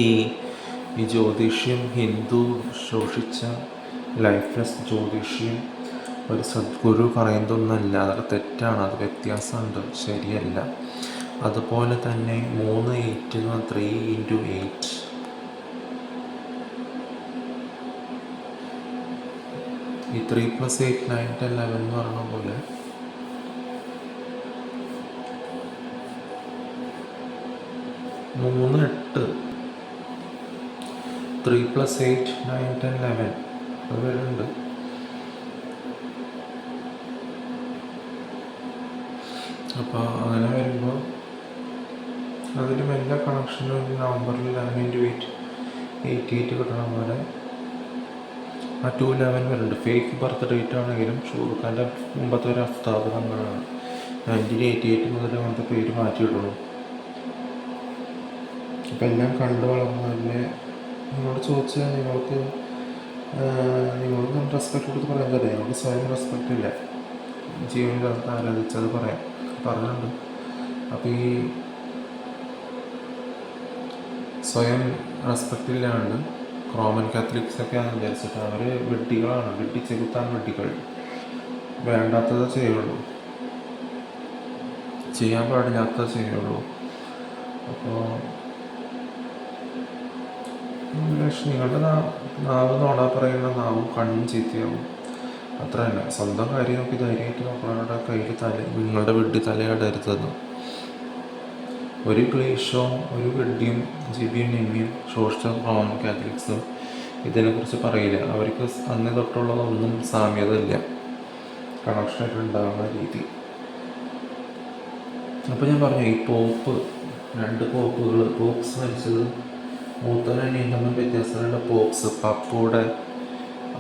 ഈ ഈ ജ്യോതിഷ്യം ഹിന്ദു ശോഷിച്ച ലൈഫ്ലെസ് ജ്യോതിഷ്യം ഒരു സദ്ഗുരു പറയുന്നതൊന്നുമല്ല, അതൊക്കെ തെറ്റാണ്, അത് വ്യത്യാസമുണ്ട്, ശരിയല്ല. അതുപോലെ തന്നെ 3 8 എന്ന് പറഞ്ഞാൽ 3 × 8 ഈ 3 + 8 9 10 11 എന്ന് പറഞ്ഞ പോലെ 3 8 3 + 8 9 10 11 അത് വരുന്നുണ്ട്. അപ്പോൾ അങ്ങനെ വരുമ്പോൾ അതിൽ എല്ലാ കണക്ഷനും നവംബറിൽ 11 × 8 88 കിട്ടണ പോലെ ആ 211 വരുന്നുണ്ട്. ഫേക്ക് ബർത്ത് ഡേറ്റ് ആണെങ്കിലും ഷൂർഖാൻ്റെ മുമ്പത്തെ ഒരു അഫ്താബ് നമ്മളാണ് 1988 മുതൽ അങ്ങനത്തെ പേര് മാറ്റിയിടുള്ളൂ. അപ്പം എല്ലാം കണ്ടു വളർന്നതല്ലേ. നിങ്ങളോട് ചോദിച്ചാൽ നിങ്ങൾക്ക് റെസ്പെക്ട് കൊടുത്ത് പറയാൻ തരാം. നിങ്ങൾക്ക് സ്വയം റെസ്പെക്റ്റ് ഇല്ല, ജീവനിൽ ആരാധിച്ചത് പറയാം പറഞ്ഞിട്ടുണ്ട്. അപ്പോൾ ഈ സ്വയം റെസ്പെക്റ്റ് ഇല്ലാണ്ട് റോമൻ കാത്തലിക്സൊക്കെയാണെന്ന് വിചാരിച്ചിട്ട് അവർ വെഡ്ഡികളാണ്, വെഡ്ഡിച്ചെകുത്താൻ വെഡ്ഡികൾ, വേണ്ടാത്തത് ചെയ്യുള്ളൂ, ചെയ്യാൻ പാടില്ലാത്തത് ചെയ്യുള്ളൂ. അപ്പോൾ നിങ്ങളുടെ നാവ് നോടാ പറയുന്ന നാവും കണ്ണും ചീത്തയാവും, അത്ര തന്നെ. സ്വന്തം കാര്യം നോക്കി ധൈര്യമായിട്ട് നോക്കുന്നവരുടെ കയ്യിൽ നിങ്ങളുടെ വെഡ്ഡി തലയിടരുതെന്ന്. ഒരു ക്ലേശവും ഒരു വെഡ്ഡിയും ജിബിയും നിമ്മിയും ശോഷിച്ച റോമൻ കാത്തലിക്സും ഇതിനെക്കുറിച്ച് പറയില്ല. അവർക്ക് അന്ന് തൊട്ടുള്ളതൊന്നും സാമ്യത ഇല്ല, കണക്ഷനായിട്ട് ഉണ്ടാകുന്ന രീതി. അപ്പോൾ ഞാൻ പറഞ്ഞു, ഈ പോപ്പ് 2 പോപ്സ് മരിച്ചത് മൂത്തവനും തമ്മിൽ വ്യത്യാസമുള്ള പോപ്സ്. പപ്പുടെ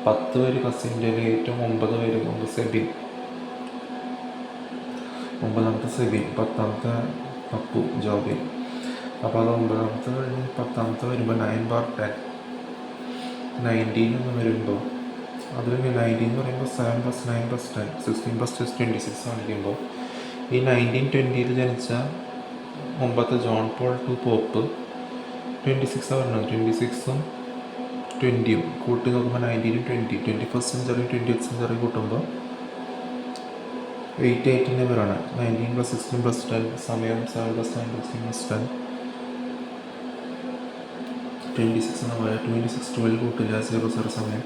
10 പേര് കസിൻ്റെ ഏറ്റവും 9 പേര് കൊണ്ട് സെബിൻ, 9ാമത്തെ സെബിൻ, 10ാമത്തെ പപ്പു ജോബിൻ. അപ്പോൾ അത് 9ാമത്തെ കഴിഞ്ഞ് 10ാമത്തെ വരുമ്പോൾ 9/10 19 എന്ന് വരുമ്പോൾ അതിൽ 19 എന്ന് പറയുമ്പോൾ 7 + 9 + 10 16 + 26 കാണിക്കുമ്പോൾ ഈ 1920 ജനിച്ച മുമ്പത്തെ ജോൺ പോൾ II പോപ്പ് 26 പറഞ്ഞത്. 26ഉം 20ഉം കൂട്ടി നോക്കുമ്പോൾ 19 20 21st സെഞ്ചുറി 20th സെഞ്ചുറി കൂട്ടുമ്പോൾ 88 വരാണ്. 19 + 16 + 10 സമയം 7 + 9 + 16 + 10 26 എന്ന് പറയാം. 26 12 കൂട്ടില്ല, 00 സമയം.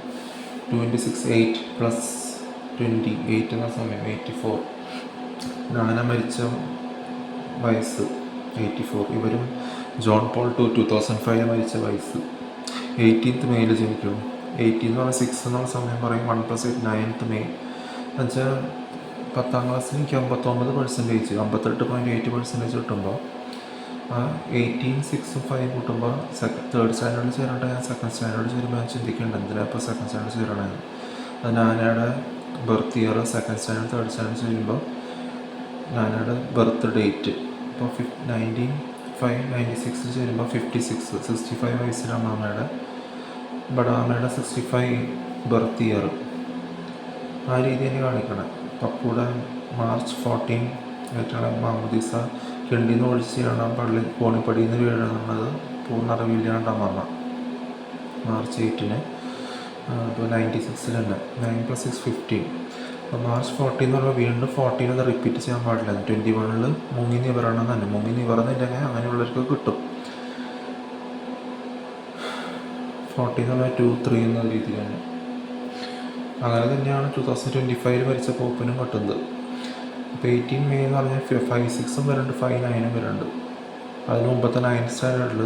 26 8 + 20 8 എന്ന സമയം 84. നാന മരിച്ച വയസ്സ് 84. ഇവരും ജോൺ പോൾ II 2005 മരിച്ച വയസ്സ് 18th മെയ്യിൽ ജനിക്കുള്ളൂ. 18 എന്ന് പറഞ്ഞാൽ 6 എന്നുള്ള സമയം പറയും. 1 + 8 9th മെയ് എന്നുവെച്ചാൽ 10ാം ക്ലാസ്സിൽ എനിക്ക് 59%, 58.8% കിട്ടുമ്പോൾ 18 6 5 കൂട്ടുമ്പോൾ 3rd സ്റ്റാൻഡേർഡിൽ ചേരേണ്ട ഞാൻ 2nd സ്റ്റാൻഡേർഡിൽ ചേരുമ്പോൾ ഞാൻ ചിന്തിക്കേണ്ടത് എന്തിനാണ് ഇപ്പോൾ 2nd സ്റ്റാൻഡേർഡിൽ ചേരണത്. അത് നാനയുടെ birth year 2nd standard 3rd standard ചേരുമ്പോൾ നാനയുടെ ബർത്ത് ഡേറ്റ് ഇപ്പോൾ 1996 ചേരുമ്പോൾ 56 65 വയസ്സിലാണ് അമ്മയുടെ. ബടാമ്മയുടെ 65 ബർത്ത് ഇയർ. ആ രീതി തന്നെ കാണിക്കണം. പപ്പൂടെ March 14 ആയിട്ടാണ് മാമുദീസ കിണ്ടിന്ന് ഒഴിച്ചാണ് പള്ളി കോണിപ്പടിയിൽ നിന്ന് വീഴുന്നത്. പൂർണ്ണറിവില്ലാണ്ട് അമ്മ March 8. അപ്പോൾ 96 തന്നെ 9 + 6 15. അപ്പോൾ March 14 എന്ന് പറയുമ്പോൾ വീണ്ടും 14 ഒന്ന് റിപ്പീറ്റ് ചെയ്യാൻ പാടില്ല. 21 മുങ്ങി നിവരണം തന്നെ. മുങ്ങി നിവർന്നില്ലെങ്കിൽ അങ്ങനെയുള്ളവർക്ക് കിട്ടും. 14 എന്ന് പറഞ്ഞാൽ 2 3 എന്ന രീതിയിലാണ്. അങ്ങനെ തന്നെയാണ് 2025 മരിച്ച പോപ്പിനും കിട്ടുന്നത്. അപ്പോൾ 18 മെയ് എന്ന് പറഞ്ഞാൽ 5 6 വരുന്നുണ്ട്, 5 9 വരുന്നുണ്ട്. അതിന് മുമ്പത്തെ 9th സ്റ്റാൻഡേർഡിൽ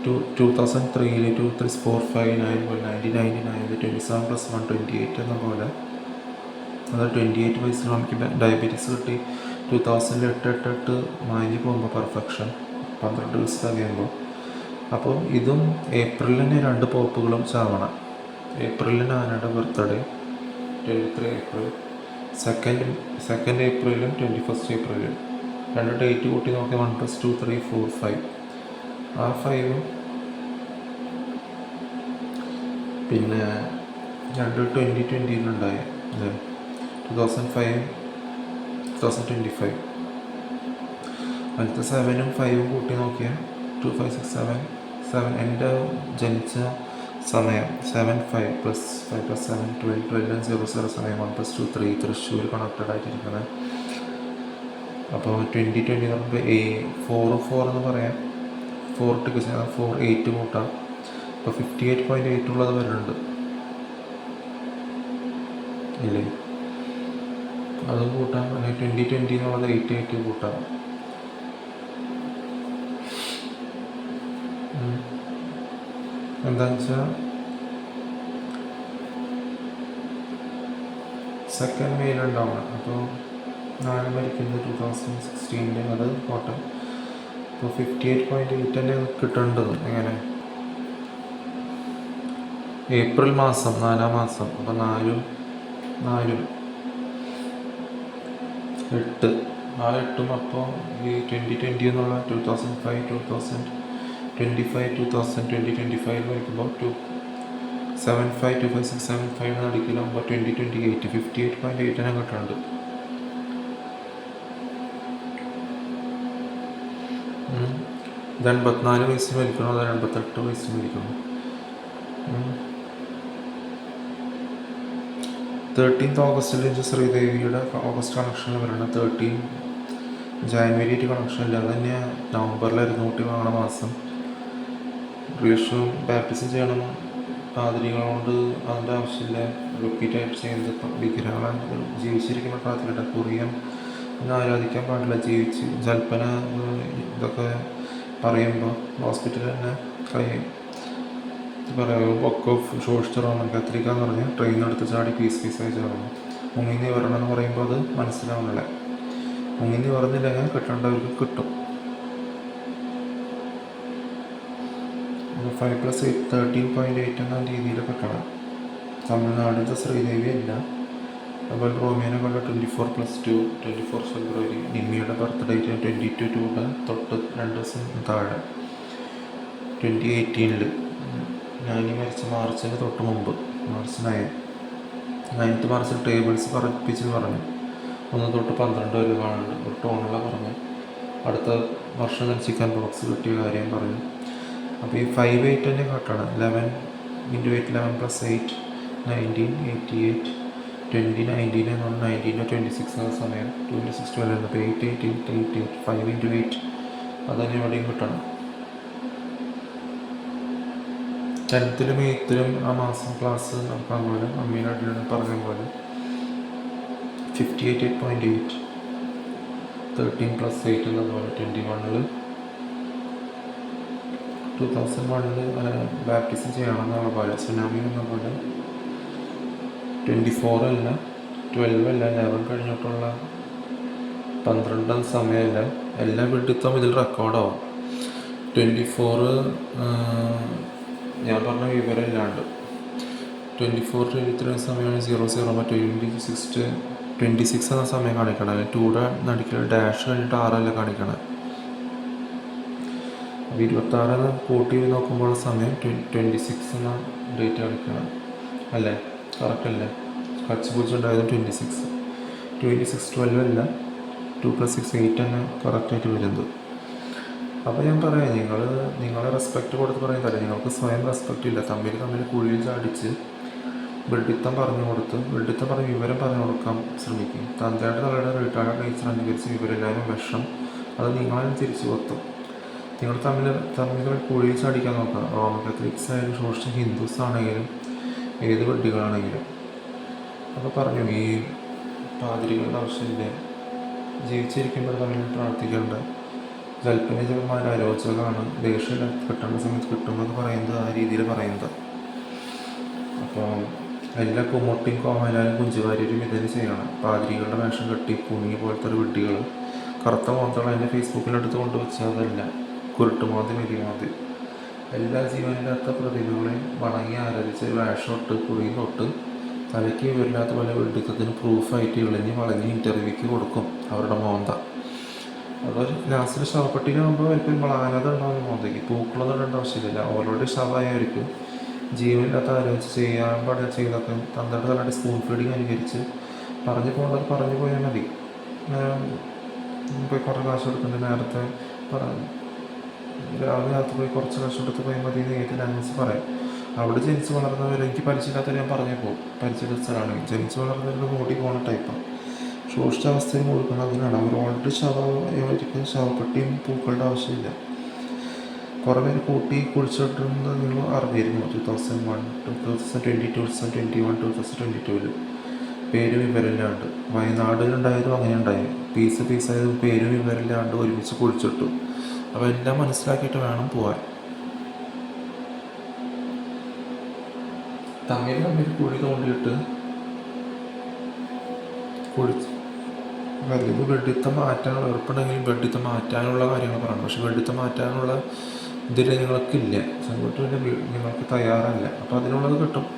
2003 2 3 4 5 9 1999 27 + 1 28 എന്ന പോലെ. അത് 28 വയസ്സിൽ നമുക്ക് ഡയബറ്റീസ് കിട്ടി. 2000 8 8 മാഞ്ഞ് പോകുമ്പോൾ പെർഫെക്ഷൻ 12 ദിവസം കഴിയുമ്പോൾ. അപ്പോൾ ഇതും ഏപ്രിലിൽ തന്നെ 2 പോപ്പുകളും ചാവണം. ഏപ്രിലിന് ആനയുടെ birthday 23 April, 2nd ഏപ്രിലും 21st ഏപ്രിലും. 2 date കൂട്ടി നോക്കി 1 + 2 3 4 5. ആ 5ഉം പിന്നെ 2 2020 2005 2025. അതിലത്തെ 7ഉം 5ഉം കൂട്ടി നോക്കിയാൽ 2 5 6 7 എൻ്റെ ജനിച്ച സമയം 7 5 + 5 + 7 12 സമയം 1 + 2 3 തൃശ്ശൂർ കണക്റ്റഡ് ആയിട്ടിരിക്കുന്നത്. അപ്പോൾ 2020 നമുക്ക് 4 എന്ന് പറയാം. 4 കൂട്ടാം. അപ്പോൾ 58.8 ഉള്ളത് വരുന്നുണ്ട് ഇല്ലേ? അത് കൂട്ടാം. അല്ലെങ്കിൽ 2020 എന്നുള്ളത് 88 കൂട്ടാം. എന്താണെന്ന് വെച്ചാൽ സെക്കൻഡ് മെയിലുണ്ടാവണം. അപ്പോൾ 4 മരിക്കുന്നത് 2016 അത് പോട്ടെ. അപ്പോൾ 58.8 തന്നെ കിട്ടേണ്ടത് എങ്ങനെ? ഏപ്രിൽ മാസം 4-ാം മാസം. അപ്പോൾ 4 8 ആ 8ഉം. അപ്പോൾ ഈ 2020 എന്നുള്ള 2005 2025 വയ്ക്കുമ്പോൾ 275 നടിക്കലാകുമ്പോൾ 2028 58.8 തന്നെ കിട്ടുന്നുണ്ട്. ഇത് 84 വയസ്സിൽ മരിക്കണോ അതോ 88 വയസ്സിൽ മരിക്കണോ? 13 ഓഗസ്റ്റിൽ ശ്രീദേവിയുടെ ഓഗസ്റ്റ് കണക്ഷനിൽ വരണം. 13 ജാനുവരി ആയിട്ട് കണക്ഷൻ ഇല്ല. അത് തന്നെ നവംബറിലായിരുന്നു കുട്ടി വാങ്ങണ മാസം. റിലേഷൻ ബാപ്റ്റിസം ചെയ്യണം. പാതിരികളോട് അതിൻ്റെ ആവശ്യമില്ല. റിപ്പീറ്റായിട്ട് ചെയ്യുന്നത് വിഗ്രഹങ്ങളാണ്. ജീവിച്ചിരിക്കുന്ന പ്രാർത്ഥിക്കട്ടെ. കുറിയം ആരാധിക്കാൻ പാടില്ല. ജൽപ്പന ഇതൊക്കെ പറയുമ്പോൾ ഹോസ്പിറ്റലിൽ തന്നെ ഒക്കെ ശോഷിച്ചിറങ്ങണം. കത്രിക എന്ന് പറഞ്ഞാൽ ട്രെയിനെടുത്ത് ചാടി പീസായി ചാടണം. മുങ്ങിനി വരണം എന്ന് പറയുമ്പോൾ അത് മനസ്സിലാവുന്നില്ല. മുങ്ങിനി പറഞ്ഞില്ലെങ്കിൽ കിട്ടേണ്ടവർക്ക് കിട്ടും. 5 + 8 13.8 എന്ന രീതിയിൽ കിട്ടണം. തമിഴ്നാടിൻ്റെ ശ്രീദേവി അല്ല. അതുപോലെ റോമിയോനെ കണ്ട 24 ഫെബ്രുവരി. നിമ്മിയുടെ ബർത്ത്ഡേ 22 തൊട്ട് 2 ദിവസം താഴെ 2018. നാനി മരിച്ച മാർച്ചിന് തൊട്ട് മുമ്പ്, മാർച്ച് 9th മാർച്ചിൽ ടേബിൾസ് പറപ്പിച്ച് പറഞ്ഞു 1 തൊട്ട് 12 വരെ കാണുന്നുണ്ട്. ഒരു ടോണുള്ള പറഞ്ഞു. അടുത്ത വർഷം തന്നെ ചിക്കൻ ബോക്സ് കിട്ടിയ കാര്യം പറഞ്ഞു. അപ്പോൾ ഈ 5-8 തന്നെ കാട്ടാണ്. 11 × 8 11 + 8 19 88 2019 എന്ന് പറഞ്ഞാൽ 19 26 എന്ന സമയം 26 12 അപ്പോൾ 8 8 8 8 5 × 8 അതന്നെ എവിടെയും കിട്ടണം. 10th 8th ആ മാസം ക്ലാസ് നടക്കാൻ പോലെ അമ്മീനെ അടിയിൽ പറഞ്ഞ പോലെ 58.8 13 + 8 എന്ന പോലെ 2001 ബാപ്റ്റിസം ചെയ്യണം എന്നുള്ള പോലെ. സുനാമി എന്ന പോലെ 24 അല്ല 12 അല്ല 11 കഴിഞ്ഞിട്ടുള്ള 12 സമയമല്ല. എല്ലാ വിഡിത്തം ഇതിൽ റെക്കോർഡാവും. 24 ഞാൻ പറഞ്ഞ വിവരം ഇല്ലാണ്ട് 24 23 സമയമാണ് 00 മറ്റേ 26 എന്ന സമയം കാണിക്കണം. അല്ലെങ്കിൽ 2 നടിക്കൽ ഡാഷ് കഴിഞ്ഞിട്ട് 6 അല്ല കാണിക്കണം. അപ്പോൾ 26 കൂട്ടി നോക്കുമ്പോൾ സമയം 26 എന്ന ഡേറ്റ് കാണിക്കണം അല്ലേ? കറക്റ്റ് അല്ലേ? കച്ച് പൂച്ചുണ്ടായത് 26 12 അല്ല 2 + 6 8 തന്നെ കറക്റ്റായിട്ട് വരുന്നത്. അപ്പോൾ ഞാൻ പറയാം, നിങ്ങളെ റെസ്പെക്റ്റ് കൊടുത്ത് പറയുന്നതല്ല. നിങ്ങൾക്ക് സ്വയം റെസ്പെക്റ്റ് ഇല്ല. തമ്മിൽ കുഴിയിൽ ചാടിച്ച് വെഡിത്തം പറഞ്ഞു വിവരം പറഞ്ഞു കൊടുക്കാൻ ശ്രമിക്കും. തന്തയുടെ തലയുടെ റിട്ടയർഡ് നേച്ചർ അനുകരിച്ച് വിവരമില്ലായ്മ വിഷം അത് നിങ്ങളെ തിരിച്ചു കൊത്തും. നിങ്ങൾ തമ്മിൽ കുഴിയിൽ ചാടിക്കാൻ നോക്കുക. റോമൻ കാത്തലിക്സ് ആയാലും സോഷ്യൽ ഹിന്ദുസ് ആണെങ്കിലും ഏത് വെഡികളാണെങ്കിലും. അപ്പോൾ പറഞ്ഞു ഈ പാതിരികളുടെ ആവശ്യമില്ല. ജീവിച്ചിരിക്കുമ്പോൾ തമ്മിൽ പ്രാർത്ഥിക്കേണ്ട. ജൽപ്പന ജപന്മാർ ആലോചകമാണ്. ദേഷ്യം കിട്ടേണ്ട സമയത്ത് കിട്ടുമെന്ന് പറയുന്നത് ആ രീതിയിൽ പറയുന്നത്. അപ്പോൾ എല്ലാ കുമ്മൊട്ടിയും കോമലാലും കുഞ്ചുവാരിയും ഇതിന് ചെയ്യണം. പാതിരികളുടെ വേഷം കെട്ടി പുണി പോലത്തെ ഒരു വിഡ്ഢികൾ കറുത്ത മോന്തകൾ എൻ്റെ ഫേസ്ബുക്കിലെടുത്ത് കൊണ്ടുവച്ചാൽ അതല്ല കുരുട്ടുമോന്തി മെരിമോന്തി എല്ലാ ജീവനില്ലാത്ത പ്രതിഭകളെയും വണങ്ങി ആരാധിച്ച് വേഷം തൊട്ട് കുറിയും തൊട്ട് തലയ്ക്ക് വിവരില്ലാത്ത പോലെ വെഡിത്തത്തിന് പ്രൂഫായിട്ട് ഇളഞ്ഞ് വളഞ്ഞ് ഇൻ്റർവ്യൂക്ക് കൊടുക്കും അവരുടെ മോന്ത. അതൊരു ലാസ്റ്റിൽ ശവപ്പെട്ടിയിലാകുമ്പോൾ അവർക്ക് വളാനത ഉണ്ടാകുന്ന മോന്തയ്ക്ക് പൂക്കളൊന്നും ഇടേണ്ട ആവശ്യമില്ല. ഓൾറെഡി ശവമായവർക്ക് ജീവനില്ലാത്ത ആലോചിച്ച് ചെയ്യാൻ പാടില്ല ചെയ്തൊക്കെ തന്തയുടെ തലയുടെ സ്പൂൺ ഫീഡിങ് അനുകരിച്ച് പറഞ്ഞു പോകേണ്ടത് പറഞ്ഞു പോയാൽ മതി. പോയി കുറേ കാശ് കൊടുക്കേണ്ട നേരത്തെ പറഞ്ഞു രാവിലെ രാത്രി പോയി കുറച്ച് ലക്ഷം എടുത്ത് പോയി മതി എന്ന് ഏത് ലാംഗ്വേജ് പറയാം. അവിടെ ജനിച്ച് വളർന്നവർ, എനിക്ക് പരിചയമില്ലാത്തവർ ഞാൻ പറഞ്ഞപ്പോൾ പരിചയമുള്ള സ്ഥലമാണ്. ജനിച്ച് വളർന്നവരുടെ ബോഡി പോകുന്ന ടൈപ്പാണ്. ശോഷിച്ചാവസ്ഥയിൽ കൊടുക്കണം. അതിനാണ് അവർ ഓൾറെഡി ശവമായിരിക്കും. ശവപ്പെട്ടിയും പൂക്കളുടെ ആവശ്യമില്ല. കുറേ പേര് കൂട്ടി കുഴിച്ചിട്ടുണ്ടെന്ന് നിങ്ങൾ അറിഞ്ഞിരുന്നു. 2001, 2020, 2021, 2022 പേരും വിവരമില്ലാണ്ട്. വയനാടിലുണ്ടായതും അങ്ങനെ ഉണ്ടായി. പീസായതും പേരും വിവരമില്ലാണ്ട് ഒരുമിച്ച് കുഴിച്ചിട്ടു. അപ്പോൾ എല്ലാം മനസ്സിലാക്കിയിട്ട് വേണം പോകാൻ. തമ്മിൽ കുഴി തോണ്ടിയിട്ട് കുഴിച്ച് അല്ലെങ്കിൽ വെഡിത്തം മാറ്റാനുള്ള എളുപ്പമുണ്ടെങ്കിലും വെഡിത്തം മാറ്റാനുള്ള കാര്യങ്ങൾ പറയണം. പക്ഷെ വെഡിത്തം മാറ്റാനുള്ള ഇതിൽ നിങ്ങൾക്കില്ല. സമയത്ത് നിങ്ങൾക്ക് തയ്യാറല്ല. അപ്പോൾ അതിനുള്ളത് കിട്ടും.